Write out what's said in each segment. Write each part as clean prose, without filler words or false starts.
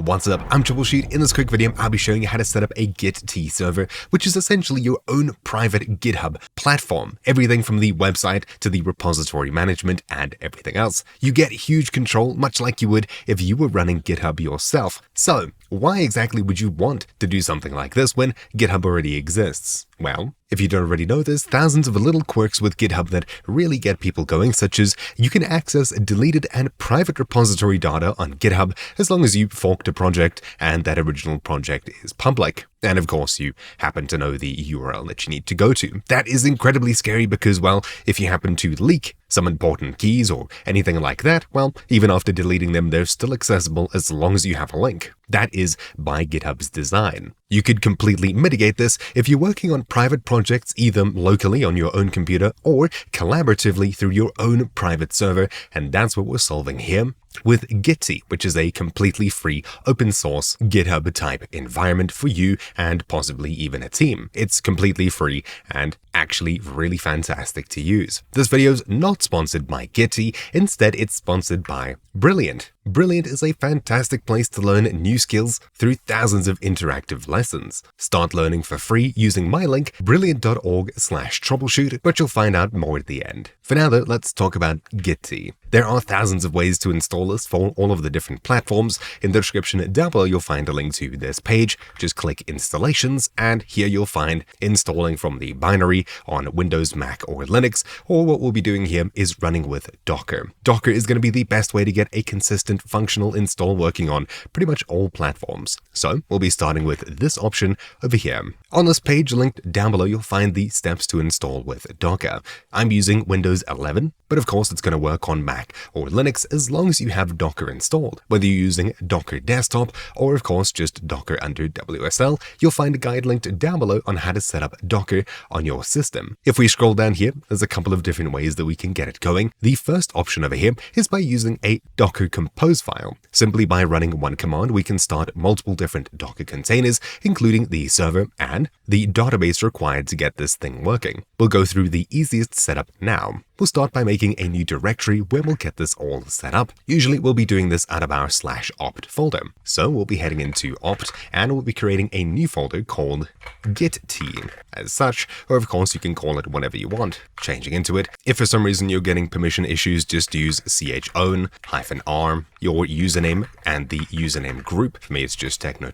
What's up? I'm Troubleshoot. In this quick video, I'll be showing you how to set up a Gitea server, which is essentially your own private GitHub platform. Everything from the website to the repository management and everything else. You get huge control, much like you would if you were running GitHub yourself. So, why exactly would you want to do something like this when GitHub already exists? Well, if you don't already know, there's thousands of little quirks with GitHub that really get people going, such as you can access deleted and private repository data on GitHub as long as you forked a project and that original project is public. And of course, you happen to know the URL that you need to go to. That is incredibly scary because, well, if you happen to leak some important keys or anything like that, well, even after deleting them, they're still accessible as long as you have a link. That is by GitHub's design. You could completely mitigate this if you're working on private projects either locally on your own computer or collaboratively through your own private server, and that's what we're solving here with Gitea, which is a completely free open source GitHub type environment for you and possibly even a team. It's completely free and actually really fantastic to use. This video is not sponsored by Gitea, instead it's sponsored by Brilliant. Brilliant is a fantastic place to learn new skills through thousands of interactive lessons. Start learning for free using my link, brilliant.org/troubleshoot, but you'll find out more at the end. For now though, let's talk about Gitea. There are thousands of ways to install this for all of the different platforms. In the description down below, you'll find a link to this page. Just click installations, and here you'll find installing from the binary on Windows, Mac, or Linux, or what we'll be doing here is running with Docker. Docker is going to be the best way to get a consistent functional install working on pretty much all platforms. So we'll be starting with this option over here. On this page linked down below, you'll find the steps to install with Docker. I'm using Windows 11, but of course it's going to work on Mac or Linux as long as you have Docker installed. Whether you're using Docker Desktop or of course just Docker under WSL, you'll find a guide linked down below on how to set up Docker on your system. If we scroll down here, there's a couple of different ways that we can get it going. The first option over here is by using a Docker Compose file. Simply by running one command, we can start multiple different Docker containers, including the server and the database required to get this thing working. We'll go through the easiest setup now. We'll start by making a new directory where we'll get this all set up. Usually we'll be doing this out of our /opt folder. So we'll be heading into opt and we'll be creating a new folder called Gitea as such, or of course you can call it whatever you want, changing into it. If for some reason you're getting permission issues, just use chown -r, your username and the username group. For me it's just techno,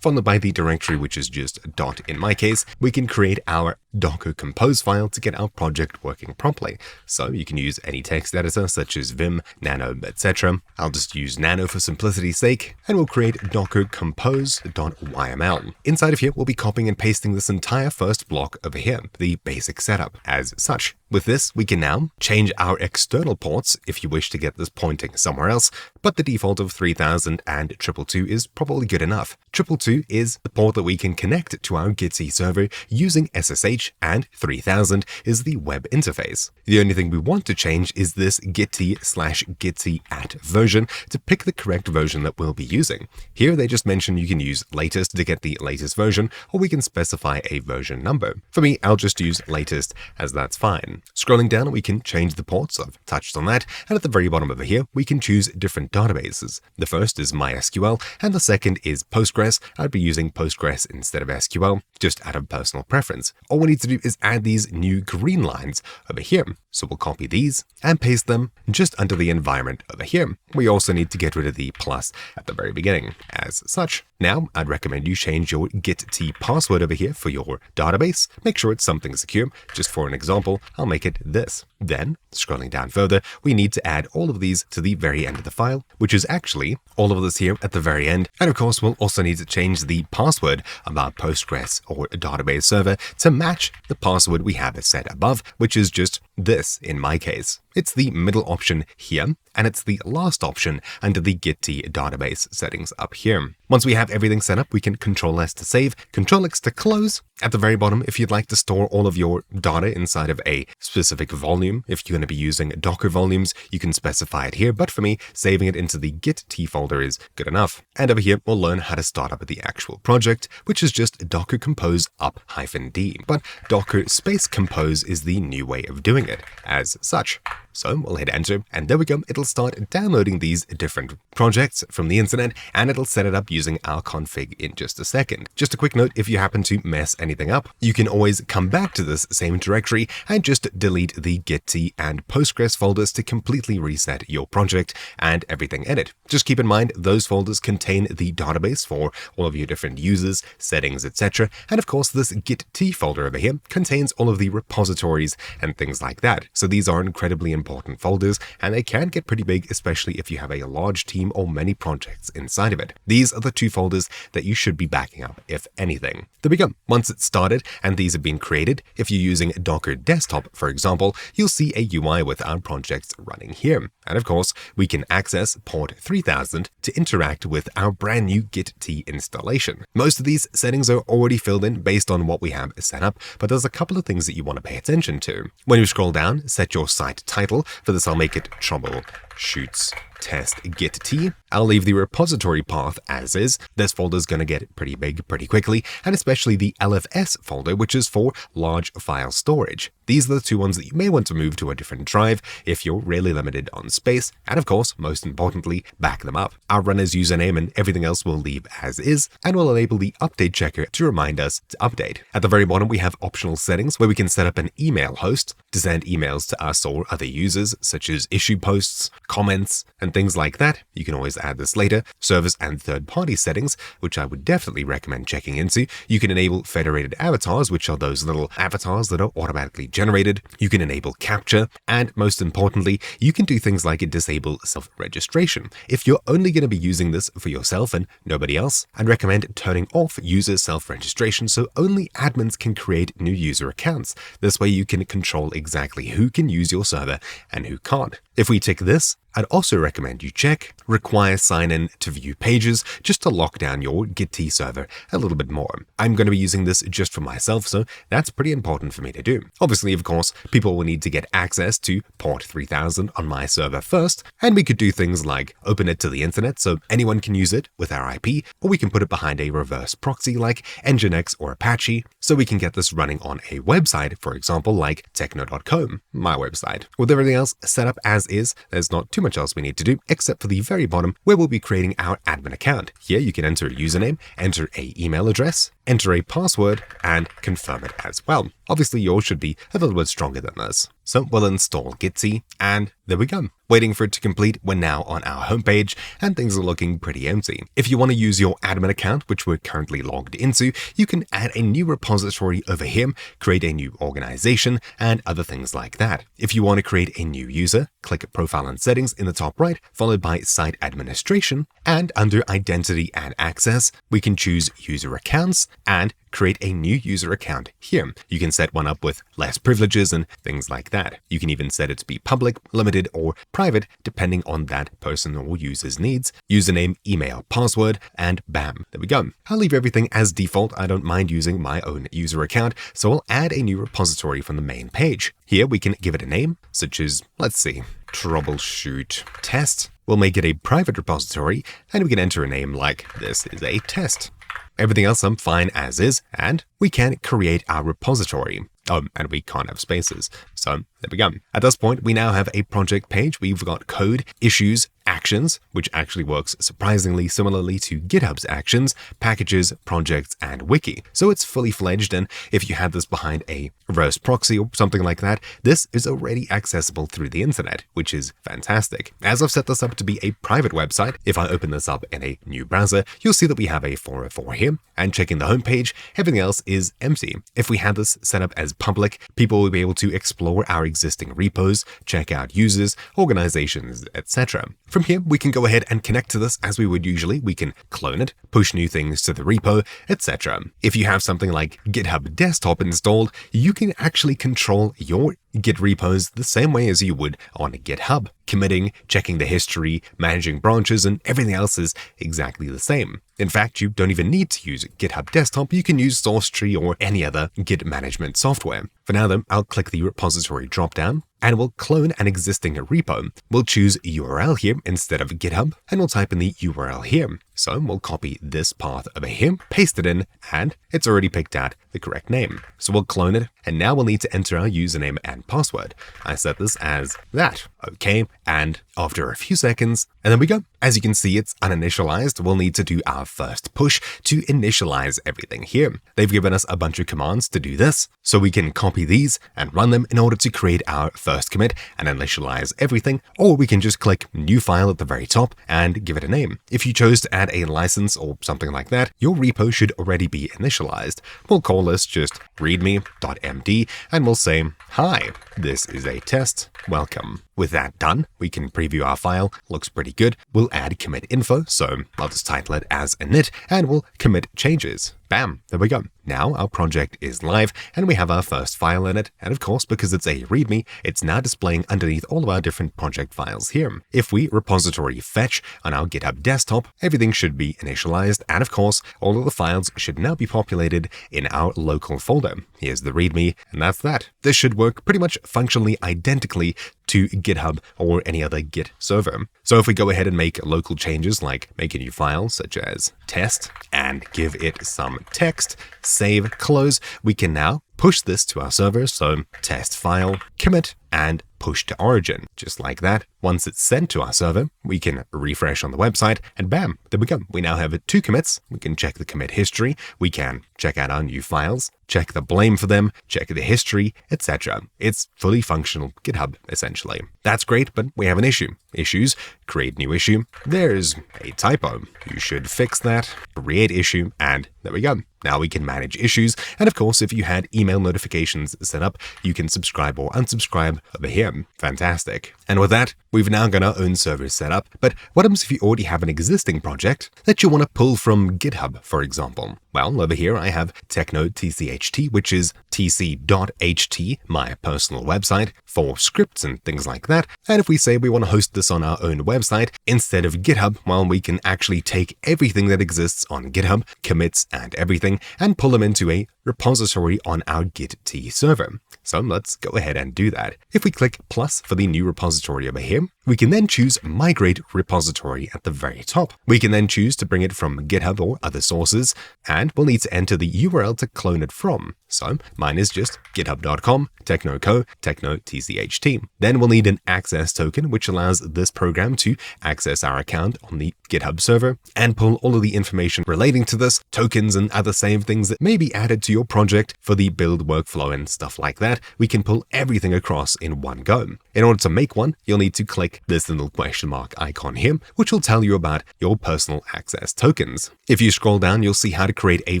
followed by the directory which is just dot in my case. We can create our Docker Compose file to get our project working properly. So you can use any text editor such as Vim, Nano, etc. I'll just use Nano for simplicity's sake, and we'll create Docker Compose.yml. Inside of here, we'll be copying and pasting this entire first block over here, the basic setup as such. With this, we can now change our external ports if you wish to get this pointing somewhere else, but the default of 3000 and 222 is probably good enough. 222 is the port that we can connect to our Gitea server using SSH, and 3000 is the web interface. The only thing we want to change is this Gitea/Gitea@ version to pick the correct version that we'll be using. Here they just mention you can use latest to get the latest version, or we can specify a version number. For me, I'll just use latest as that's fine. Scrolling down, we can change the ports. I've touched on that. And at the very bottom over here, we can choose different databases. The first is MySQL, and the second is Postgres. I'd be using Postgres instead of SQL, just out of personal preference. All we need to do is add these new green lines over here. So we'll copy these and paste them just under the environment over here. We also need to get rid of the plus at the very beginning as such. Now, I'd recommend you change your Gitea password over here for your database. Make sure it's something secure. Just for an example, I'll make it this. Then, scrolling down further, we need to add all of these to the very end of the file, which is actually all of this here at the very end. And of course, we'll also need to change the password of our Postgres or database server to match the password we have set above, which is just this in my case. It's the middle option here, and it's the last option under the Gitea database settings up here. Once we have everything set up, we can Ctrl-S to save, Ctrl-X to close, At the very bottom, if you'd like to store all of your data inside of a specific volume, if you're going to be using Docker volumes, you can specify it here, but for me, saving it into the Gitea folder is good enough. And over here, we'll learn how to start up the actual project, which is just docker compose up-d. But docker space compose is the new way of doing it as such. So we'll hit enter, and there we go. It'll start downloading these different projects from the internet, and it'll set it up using our config in just a second. Just a quick note, if you happen to mess anything up, you can always come back to this same directory and just delete the Gitea and Postgres folders to completely reset your project and everything in it. Just keep in mind, those folders contain the database for all of your different users, settings, etc. And of course, this Gitea folder over here contains all of the repositories and things like that. So these are incredibly important folders, and they can get pretty big, especially if you have a large team or many projects inside of it. These are the two folders that you should be backing up, if anything. There we go. Once it's started and these have been created, if you're using Docker Desktop, for example, you'll see a UI with our projects running here. And of course, we can access port 3000 to interact with our brand new Gitea installation. Most of these settings are already filled in based on what we have set up, but there's a couple of things that you want to pay attention to. When you scroll down, set your site title. For this, I'll make it troubleshoots test Gitea. I'll leave the repository path as is. This folder is going to get pretty big pretty quickly, and especially the LFS folder, which is for large file storage. These are the two ones that you may want to move to a different drive if you're really limited on space, and of course, most importantly, back them up. Our runner's username and everything else will leave as is, and we'll enable the update checker to remind us to update. At the very bottom, we have optional settings where we can set up an email host to send emails to us or other users, such as issue posts, comments, and things like that. You can always add this later. Service and third-party settings, which I would definitely recommend checking into. You can enable federated avatars, which are those little avatars that are automatically generated. You can enable capture, and most importantly, you can do things like disable self-registration. If you're only going to be using this for yourself and nobody else, I'd recommend turning off user self-registration so only admins can create new user accounts. This way you can control exactly who can use your server and who can't. If we tick this, I'd also recommend you check require sign-in to view pages just to lock down your Gitea server a little bit more. I'm going to be using this just for myself, so that's pretty important for me to do. Obviously, of course, people will need to get access to port 3000 on my server first, and we could do things like open it to the internet so anyone can use it with our IP, or we can put it behind a reverse proxy like Nginx or Apache, so we can get this running on a website, for example, like techno.com, my website. With everything else set up as is, there's not too much else we need to do except for the very bottom where we'll be creating our admin account. Here you can enter a username, enter an email address, enter a password, and confirm it as well. Obviously, yours should be a little bit stronger than this. So we'll install Gitea, and there we go. Waiting for it to complete, we're now on our homepage, and things are looking pretty empty. If you want to use your admin account, which we're currently logged into, you can add a new repository over here, create a new organization, and other things like that. If you want to create a new user, click Profile and Settings in the top right, followed by Site Administration, and under Identity and Access, we can choose User Accounts and create a new user account here. You can set one up with less privileges and things like that. You can even set it to be public, limited, or private, depending on that person or user's needs. Username, email, password, and bam, there we go. I'll leave everything as default. I don't mind using my own user account, so I'll add a new repository from the main page. Here we can give it a name, such as, let's see, troubleshoot test. We'll make it a private repository, and we can enter a name like this is a test. Everything else I'm fine as is, and we can create our repository. Oh, and we can't have spaces. So there we go. At this point, we now have a project page. We've got code, issues, actions, which actually works surprisingly similarly to GitHub's actions, packages, projects, and wiki. So it's fully fledged, and if you had this behind a reverse proxy or something like that, this is already accessible through the internet, which is fantastic. As I've set this up to be a private website, if I open this up in a new browser, you'll see that we have a 404 here, and checking the homepage, everything else is empty. If we had this set up as public, people will be able to explore our existing repos, check out users, organizations, etc. From here, we can go ahead and connect to this as we would usually. We can clone it, push new things to the repo, etc. If you have something like GitHub Desktop installed, you can actually control your Git repos the same way as you would on GitHub. Committing, checking the history, managing branches, and everything else is exactly the same. In fact, you don't even need to use GitHub Desktop. You can use SourceTree or any other Git management software. For now, though, I'll click the repository dropdown and we'll clone an existing repo. We'll choose URL here instead of GitHub, and we'll type in the URL here. So we'll copy this path over here, paste it in, and it's already picked out the correct name. So we'll clone it, and now we'll need to enter our username and password. I set this as that. Okay, and after a few seconds, and there we go. As you can see, it's uninitialized. We'll need to do our first push to initialize everything here. They've given us a bunch of commands to do this, so we can copy these and run them in order to create our first commit and initialize everything, or we can just click New File at the very top and give it a name. If you chose to add a license or something like that, your repo should already be initialized. We'll call this just readme.md, and we'll say, "Hi, this is a test. Welcome." With that done, we can preview our file. Looks pretty good. We'll add commit info, so I'll just title it as init, and we'll commit changes. Bam, there we go. Now our project is live, and we have our first file in it, and of course, because it's a README, it's now displaying underneath all of our different project files here. If we repository fetch on our GitHub desktop, everything should be initialized, and of course, all of the files should now be populated in our local folder. Here's the README, and that's that. This should work pretty much functionally identically to GitHub or any other Git server. So if we go ahead and make local changes like make a new file such as test and give it some text, save, close, we can now push this to our server. So test file, commit, and push to origin. Just like that. Once it's sent to our server, we can refresh on the website and bam, there we go. We now have 2 commits. We can check the commit history. We can check out our new files, check the blame for them, check the history, etc. It's fully functional GitHub, essentially. That's great, but we have an issue. Issues, create new issue. There's a typo. You should fix that. Create issue, and there we go. Now we can manage issues, and of course, if you had email notifications set up, you can subscribe or unsubscribe over here. Fantastic. And with that, we've now got our own server set up, but what happens if you already have an existing project that you want to pull from GitHub, for example? Well, over here I have technode.tcht, which is tc.ht, my personal website for scripts and things like that. And if we say we want to host this on our own website instead of GitHub, well, we can actually take everything that exists on GitHub, commits and everything, and pull them into a repository on our Gitea server. So let's go ahead and do that. If we click plus for the new repository over here, we can then choose Migrate Repository at the very top. We can then choose to bring it from GitHub or other sources, and we'll need to enter the URL to clone it from. So mine is just github.com, technoco, technode.tcht. Then we'll need an access token, which allows this program to access our account on the GitHub server and pull all of the information relating to this, tokens and other same things that may be added to your project for the build workflow and stuff like that. We can pull everything across in one go. In order to make one, you'll need to click this little question mark icon here, which will tell you about your personal access tokens. If you scroll down, you'll see how to create a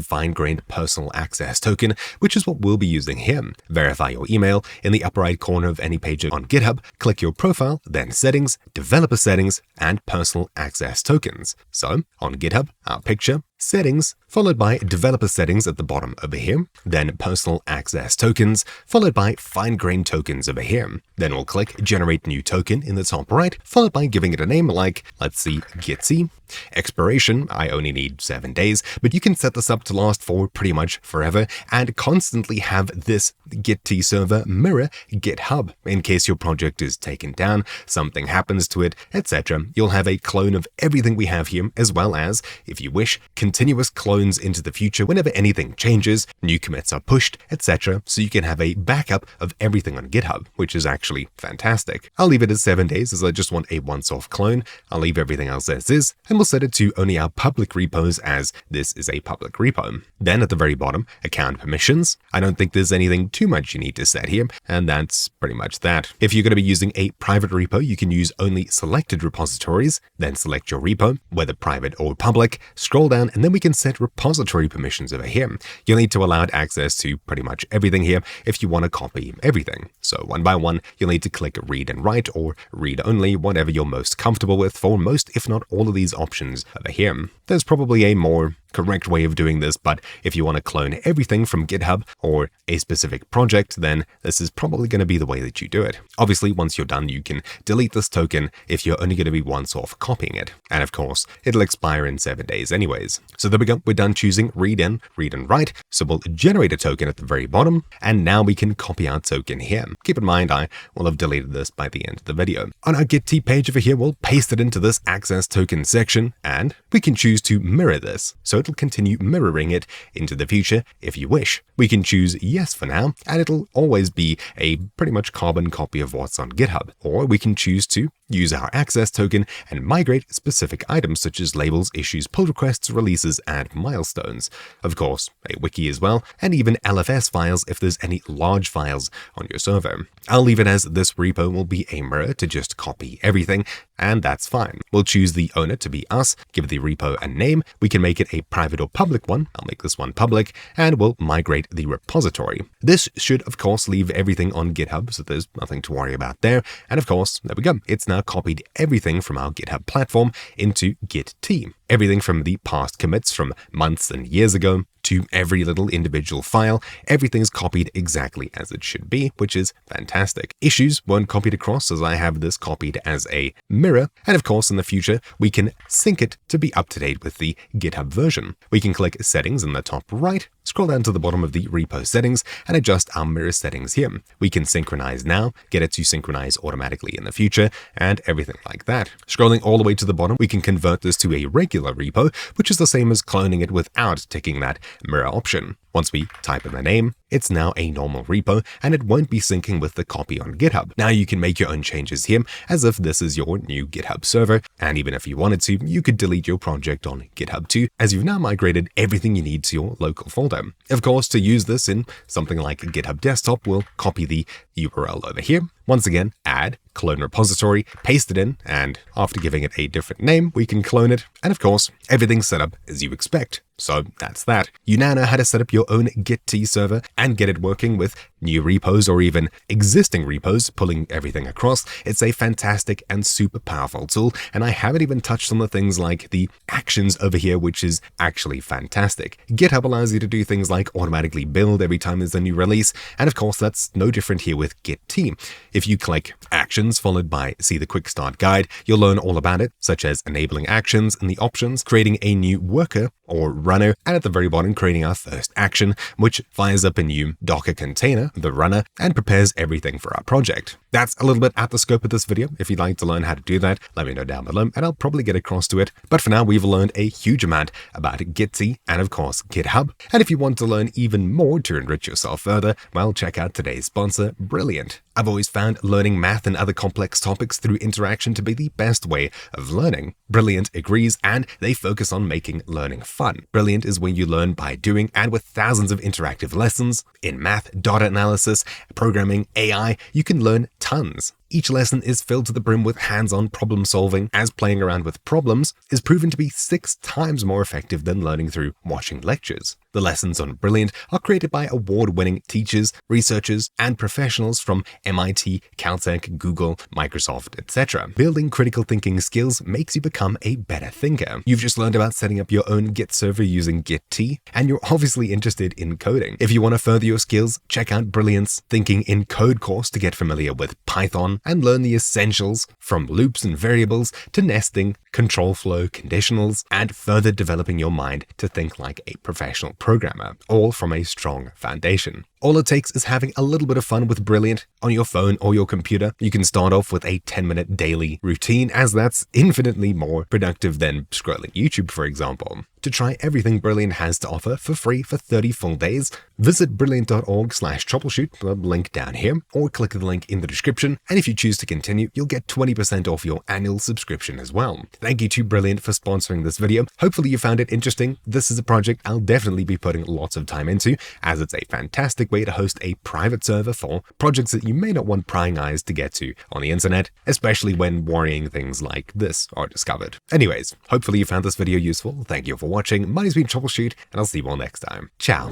fine-grained personal access token, which is what we'll be using here. Verify your email. In the upper right corner of any page on GitHub, click your profile, then settings, developer settings, and personal access tokens. So on GitHub, our picture, settings, followed by developer settings at the bottom over here, then personal access tokens, followed by fine-grained tokens over here. Then we'll click generate new token in the top right, followed by giving it a name like, let's see, Gitea. Expiration, I only need 7 days, but you can set this up to last for pretty much forever and constantly have this Gitea server mirror GitHub. In case your project is taken down, something happens to it, etc. You'll have a clone of everything we have here, as well as, if you wish, continuous clones into the future whenever anything changes, new commits are pushed, etc. So you can have a backup of everything on GitHub, which is actually fantastic. I'll leave it at 7 days as I just want a once-off clone. I'll leave everything else as is, and we'll set it to only our public repos as this is a public repo. Then at the very bottom, account permissions. I don't think there's anything too much you need to set here, and that's pretty much that. If you're going to be using a private repo, you can use only selected repositories, then select your repo, whether private or public, scroll down, and then we can set repository permissions over here. You'll need to allow it access to pretty much everything here if you want to copy everything. So one by one, you'll need to click read and write or read only, whatever you're most comfortable with for most, if not all of these options over here. There's probably a more correct way of doing this, but if you want to clone everything from GitHub or a specific project, then this is probably going to be the way that you do it. Obviously, once you're done, you can delete this token if you're only going to be once off copying it. And of course, it'll expire in 7 days anyways. So there we go. We're done choosing read in, read and write. So we'll generate a token at the very bottom, and now we can copy our token here. Keep in mind, I will have deleted this by the end of the video. On our Gitea page over here, we'll paste it into this access token section, and we can choose to mirror this. So it'll continue mirroring it into the future if you wish. We can choose yes for now, and it'll always be a pretty much carbon copy of what's on GitHub. Or we can choose to use our access token and migrate specific items such as labels, issues, pull requests, releases, and milestones. Of course, a wiki as well, and even LFS files if there's any large files on your server. I'll leave it as this repo will be a mirror to just copy everything, and that's fine. We'll choose the owner to be us, give the repo a name, we can make it a private or public one, I'll make this one public, and we'll migrate the repository. This should of course leave everything on GitHub, so there's nothing to worry about there, and of course, there we go, it's now copied everything from our GitHub platform into Gitea. Everything from the past commits from months and years ago to every little individual file, everything's copied exactly as it should be, which is fantastic. Issues weren't copied across as I have this copied as a mirror, and of course in the future we can sync it to be up to date with the GitHub version. We can click settings in the top right, scroll down to the bottom of the repo settings, and adjust our mirror settings here. We can synchronize now, get it to synchronize automatically in the future, and everything like that. Scrolling all the way to the bottom, we can convert this to a regular repo, which is the same as cloning it without ticking that mirror option. Once we type in the name, it's now a normal repo and it won't be syncing with the copy on GitHub. Now you can make your own changes here as if this is your new GitHub server, and even if you wanted to, you could delete your project on GitHub too, as you've now migrated everything you need to your local folder. Of course, to use this in something like GitHub Desktop, we'll copy the URL over here. Once again, add, clone repository, paste it in, and after giving it a different name, we can clone it, and of course, everything's set up as you expect. So that's that. You now know how to set up your own Gitea server and get it working with new repos or even existing repos, pulling everything across. It's a fantastic and super powerful tool, and I haven't even touched on the things like the actions over here, which is actually fantastic. GitHub allows you to do things like automatically build every time there's a new release, and of course that's no different here with Gitea. If you click actions followed by see the quick start guide, you'll learn all about it, such as enabling actions in the options, creating a new worker or runner, and at the very bottom creating our first action, which fires up a new Docker container, the runner, and prepares everything for our project. That's a little bit at the scope of this video. If you'd like to learn how to do that, let me know down below and I'll probably get across to it. But for now, we've learned a huge amount about Gitea and of course GitHub. And if you want to learn even more to enrich yourself further, well, check out today's sponsor, Brilliant. I've always found learning math and other complex topics through interaction to be the best way of learning. Brilliant agrees, and they focus on making learning fun. Brilliant is where you learn by doing, and with thousands of interactive lessons in math, data analysis, programming, AI, you can learn tons. Each lesson is filled to the brim with hands-on problem solving, as playing around with problems is proven to be 6 times more effective than learning through watching lectures. The lessons on Brilliant are created by award-winning teachers, researchers, and professionals from MIT, Caltech, Google, Microsoft, etc. Building critical thinking skills makes you become a better thinker. You've just learned about setting up your own Git server using Gitea, and you're obviously interested in coding. If you want to further your skills, check out Brilliant's Thinking in Code course to get familiar with Python and learn the essentials from loops and variables to nesting, control flow, conditionals, and further developing your mind to think like a professional programmer, all from a strong foundation. All it takes is having a little bit of fun with Brilliant on your phone or your computer. You can start off with a 10-minute daily routine, as that's infinitely more productive than scrolling YouTube, for example. To try everything Brilliant has to offer for free for 30 full days, visit brilliant.org/troubleshoot, the link down here, or click the link in the description. And if you choose to continue, you'll get 20% off your annual subscription as well. Thank you to Brilliant for sponsoring this video. Hopefully you found it interesting. This is a project I'll definitely be putting lots of time into, as it's a fantastic perfect way to host a private server for projects that you may not want prying eyes to get to on the internet, especially when worrying things like this are discovered. Anyways, hopefully you found this video useful. Thank you for watching. My name's been Troubleshoot, and I'll see you all next time. Ciao.